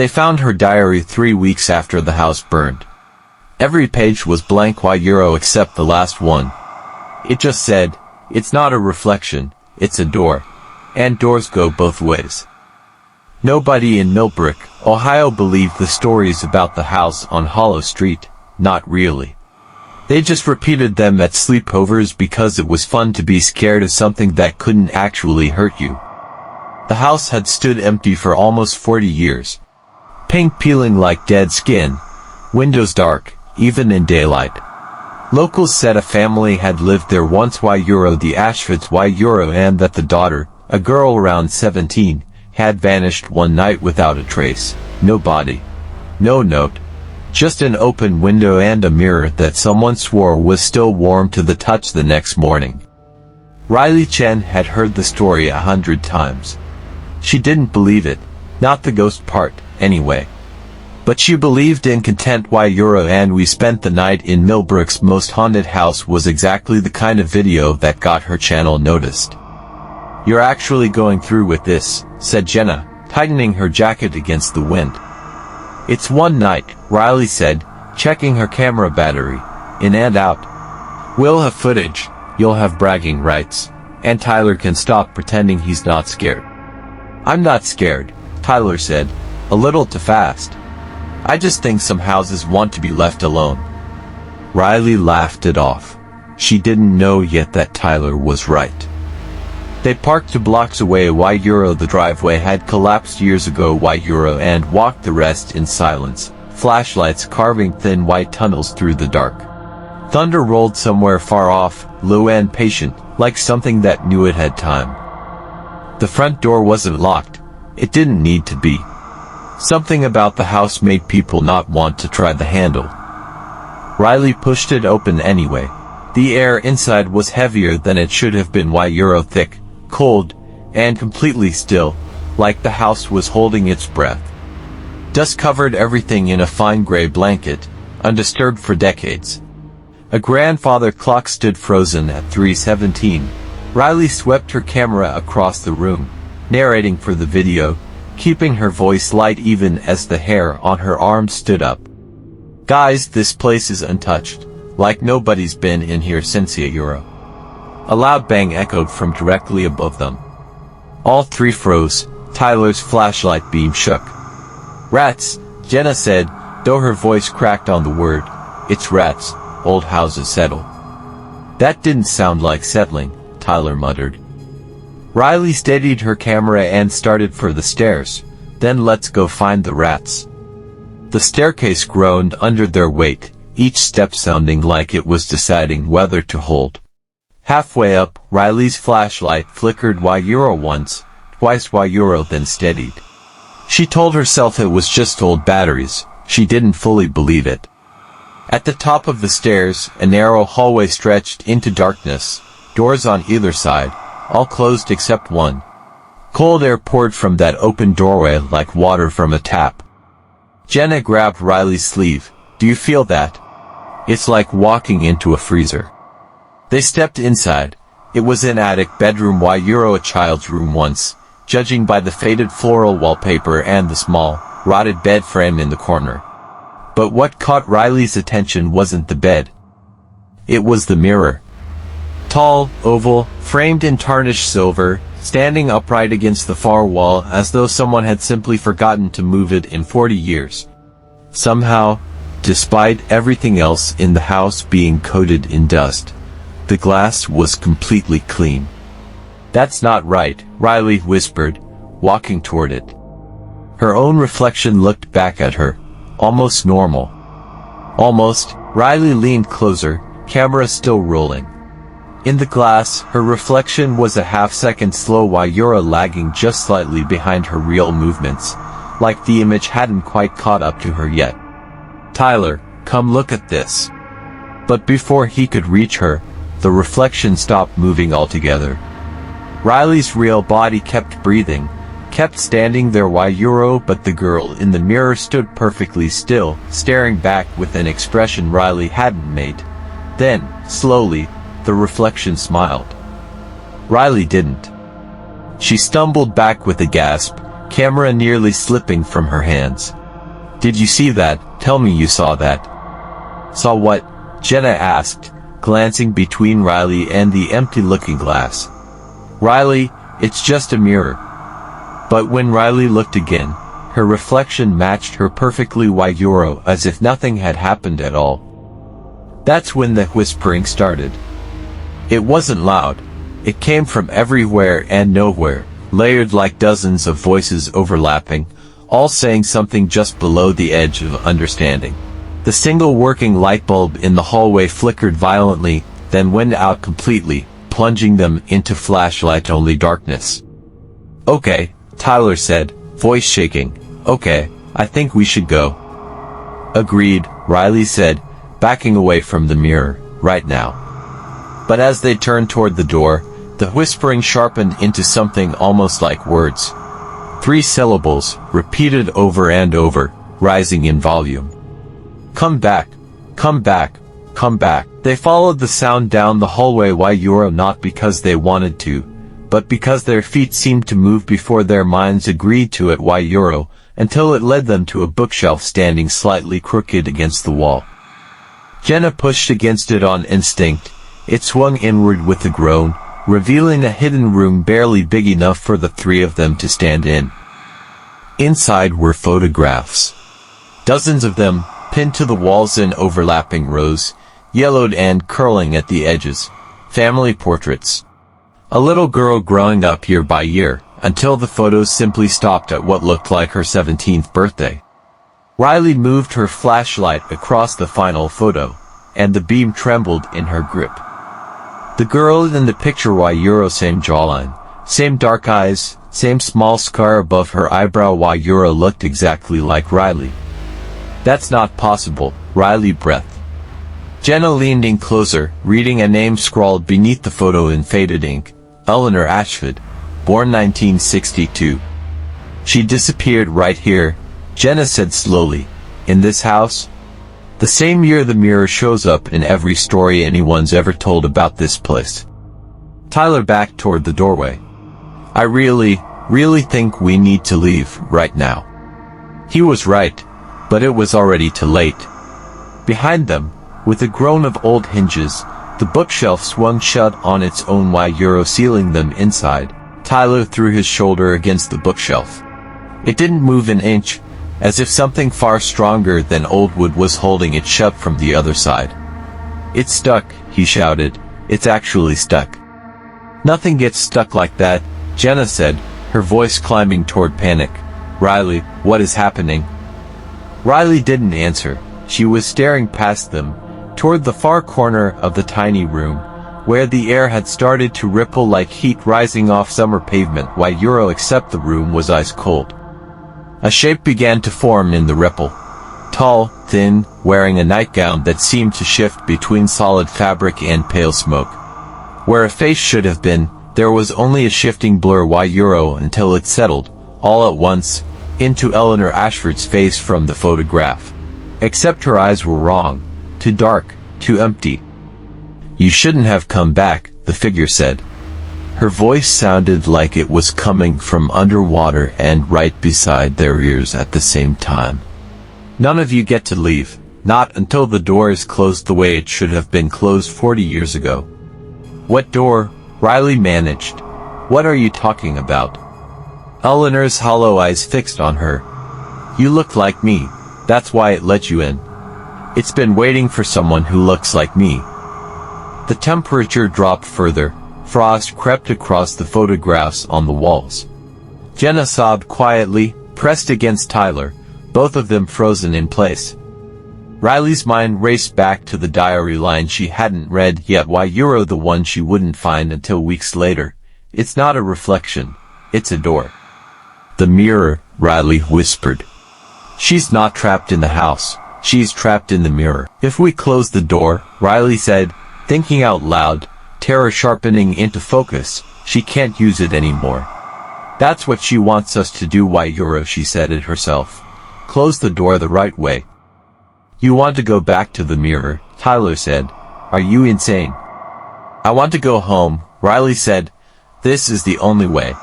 They found her diary 3 weeks after the house burned. Every page was blank €, except the last one. It just said, "It's not a reflection, it's a door. And doors go both ways." Nobody in Millbrook, Ohio believed the stories about the house on Hollow Street, not really. They just repeated them at sleepovers because it was fun to be scared of something that couldn't actually hurt you. The house had stood empty for almost 40 years. Paint peeling like dead skin, windows dark, even in daylight. Locals said a family had lived there once the Ashfords and that the daughter, a girl around 17, had vanished one night without a trace. No body. No note. Just an open window and a mirror that someone swore was still warm to the touch the next morning. Riley Chen had heard the story 100 times. She didn't believe it, not the ghost part, anyway. But she believed in content and we spent the night in Millbrook's most haunted house was exactly the kind of video that got her channel noticed. "You're actually going through with this," said Jenna, tightening her jacket against the wind. "It's one night," Riley said, checking her camera battery, in and out. "We'll have footage, you'll have bragging rights, and Tyler can stop pretending he's not scared." "I'm not scared," Tyler said, a little too fast. "I just think some houses want to be left alone." Riley laughed it off. She didn't know yet that Tyler was right. They parked 2 blocks away the driveway had collapsed years ago and walked the rest in silence, flashlights carving thin white tunnels through the dark. Thunder rolled somewhere far off, low and patient, like something that knew it had time. The front door wasn't locked. It didn't need to be. Something about the house made people not want to try the handle. Riley pushed it open anyway. The air inside was heavier than it should have been thick, cold, and completely still, like the house was holding its breath. Dust covered everything in a fine gray blanket, undisturbed for decades. A grandfather clock stood frozen at 3:17. Riley swept her camera across the room, narrating for the video, keeping her voice light even as the hair on her arms stood up. "Guys, this place is untouched, like nobody's been in here since €." A loud bang echoed from directly above them. All 3 froze. Tyler's flashlight beam shook. "Rats," Jenna said, though her voice cracked on the word. "It's rats, old houses settle." "That didn't sound like settling," Tyler muttered. Riley steadied her camera and started for the stairs. "Then let's go find the rats." The staircase groaned under their weight, each step sounding like it was deciding whether to hold. Halfway up, Riley's flashlight flickered once, twice then steadied. She told herself it was just old batteries. She didn't fully believe it. At the top of the stairs, a narrow hallway stretched into darkness, doors on either side, all closed except one. Cold air poured from that open doorway like water from a tap. Jenna grabbed Riley's sleeve. "Do you feel that? It's like walking into a freezer." They stepped inside. It was an attic bedroom a child's room once, judging by the faded floral wallpaper and the small, rotted bed frame in the corner. But what caught Riley's attention wasn't the bed. It was the mirror. Tall, oval, framed in tarnished silver, standing upright against the far wall as though someone had simply forgotten to move it in 40 years. Somehow, despite everything else in the house being coated in dust, the glass was completely clean. "That's not right," Riley whispered, walking toward it. Her own reflection looked back at her, almost normal. Almost. Riley leaned closer, camera still rolling. In the glass, her reflection was a half-second slow lagging just slightly behind her real movements, like the image hadn't quite caught up to her yet. "Tyler, come look at this." But before he could reach her, the reflection stopped moving altogether. Riley's real body kept breathing, kept standing there but the girl in the mirror stood perfectly still, staring back with an expression Riley hadn't made. Then, slowly, the reflection smiled. Riley didn't. She stumbled back with a gasp, camera nearly slipping from her hands. "Did you see that? Tell me you saw that." "Saw what?" Jenna asked, glancing between Riley and the empty looking glass. "Riley, it's just a mirror." But when Riley looked again, her reflection matched her perfectly Euro, as if nothing had happened at all. That's when the whispering started. It wasn't loud. It came from everywhere and nowhere, layered like dozens of voices overlapping, all saying something just below the edge of understanding. The single working light bulb in the hallway flickered violently, then went out completely, plunging them into flashlight-only darkness. "Okay," Tyler said, voice shaking. "Okay, I think we should go." "Agreed," Riley said, backing away from the mirror, "right now." But as they turned toward the door, the whispering sharpened into something almost like words. 3 syllables, repeated over and over, rising in volume. "Come back, come back, come back." They followed the sound down the hallway Euro, not because they wanted to, but because their feet seemed to move before their minds agreed to it Euro, until it led them to a bookshelf standing slightly crooked against the wall. Jenna pushed against it on instinct. It swung inward with a groan, revealing a hidden room barely big enough for the 3 of them to stand in. Inside were photographs. Dozens of them, pinned to the walls in overlapping rows, yellowed and curling at the edges. Family portraits. A little girl growing up year by year, until the photos simply stopped at what looked like her 17th birthday. Riley moved her flashlight across the final photo, and the beam trembled in her grip. The girl in the picture Euro, same jawline, same dark eyes, same small scar above her eyebrow Euro, looked exactly like Riley. "That's not possible," Riley breathed. Jenna leaned in closer, reading a name scrawled beneath the photo in faded ink. Eleanor Ashford, born 1962. "She disappeared right here," Jenna said slowly. "In this house?" "The same year the mirror shows up in every story anyone's ever told about this place." Tyler backed toward the doorway. "I really think we need to leave right now." He was right, but it was already too late. Behind them, with a groan of old hinges, the bookshelf swung shut on its own Euro, sealing them inside. Tyler threw his shoulder against the bookshelf. It didn't move an inch, as if something far stronger than old wood was holding it shut from the other side. "It's stuck," he shouted. "It's actually stuck." "Nothing gets stuck like that," Jenna said, her voice climbing toward panic. "Riley, what is happening?" Riley didn't answer. She was staring past them, toward the far corner of the tiny room, where the air had started to ripple like heat rising off summer pavement Euro, except the room was ice cold. A shape began to form in the ripple. Tall, thin, wearing a nightgown that seemed to shift between solid fabric and pale smoke. Where a face should have been, there was only a shifting blur Euro, until it settled, all at once, into Eleanor Ashford's face from the photograph. Except her eyes were wrong. Too dark, too empty. "You shouldn't have come back," the figure said. Her voice sounded like it was coming from underwater and right beside their ears at the same time. "None of you get to leave, not until the door is closed the way it should have been closed 40 years ago." "What door?" Riley managed. "What are you talking about?" Eleanor's hollow eyes fixed on her. "You look like me. That's why it let you in. It's been waiting for someone who looks like me." The temperature dropped further. Frost crept across the photographs on the walls. Jenna sobbed quietly, pressed against Tyler, both of them frozen in place. Riley's mind raced back to the diary line she hadn't read yet Euro, the one she wouldn't find until weeks later. "It's not a reflection. It's a door." "The mirror," Riley whispered. "She's not trapped in the house. She's trapped in the mirror." "If we close the door," Riley said, thinking out loud, terror sharpening into focus, "she can't use it anymore." "That's what she wants us to do Euro," she said it herself. "Close the door the right way." "You want to go back to the mirror," Tyler said. "Are you insane?" "I want to go home," Riley said. "This is the only way."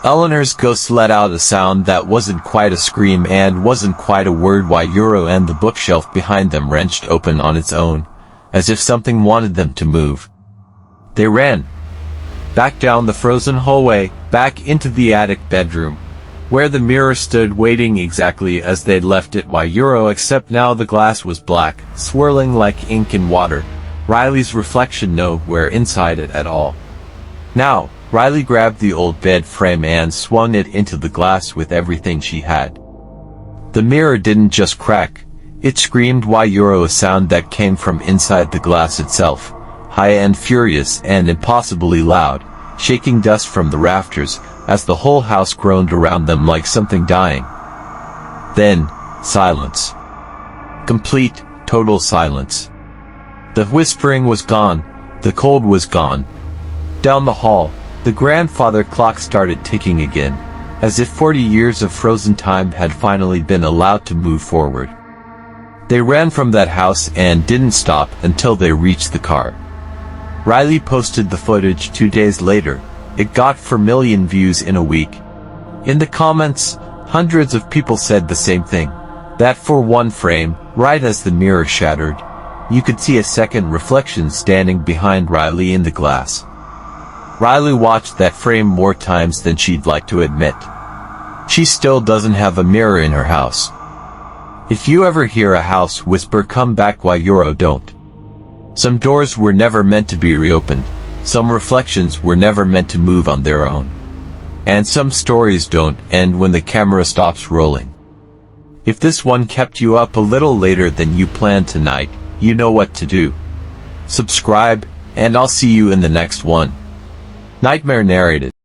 Eleanor's ghost let out a sound that wasn't quite a scream and wasn't quite a word while Euro and the bookshelf behind them wrenched open on its own, as if something wanted them to move. They ran. Back down the frozen hallway, back into the attic bedroom, where the mirror stood waiting exactly as they'd left it while Euro, except now the glass was black, swirling like ink in water, Riley's reflection nowhere inside it at all. Now, Riley grabbed the old bed frame and swung it into the glass with everything she had. The mirror didn't just crack, it screamed while Euro, a sound that came from inside the glass itself, high and furious and impossibly loud, shaking dust from the rafters as the whole house groaned around them like something dying. Then, silence. Complete, total silence. The whispering was gone, the cold was gone. Down the hall, the grandfather clock started ticking again, as if 40 years of frozen time had finally been allowed to move forward. They ran from that house and didn't stop until they reached the car. Riley posted the footage 2 days later. It got 4 million views in a week. In the comments, hundreds of people said the same thing, that for one frame, right as the mirror shattered, you could see a second reflection standing behind Riley in the glass. Riley watched that frame more times than she'd like to admit. She still doesn't have a mirror in her house. If you ever hear a house whisper, come back while Euro don't. Some doors were never meant to be reopened. Some reflections were never meant to move on their own. And some stories don't end when the camera stops rolling. If this one kept you up a little later than you planned tonight, you know what to do. Subscribe, and I'll see you in the next one. Nightmare narrated.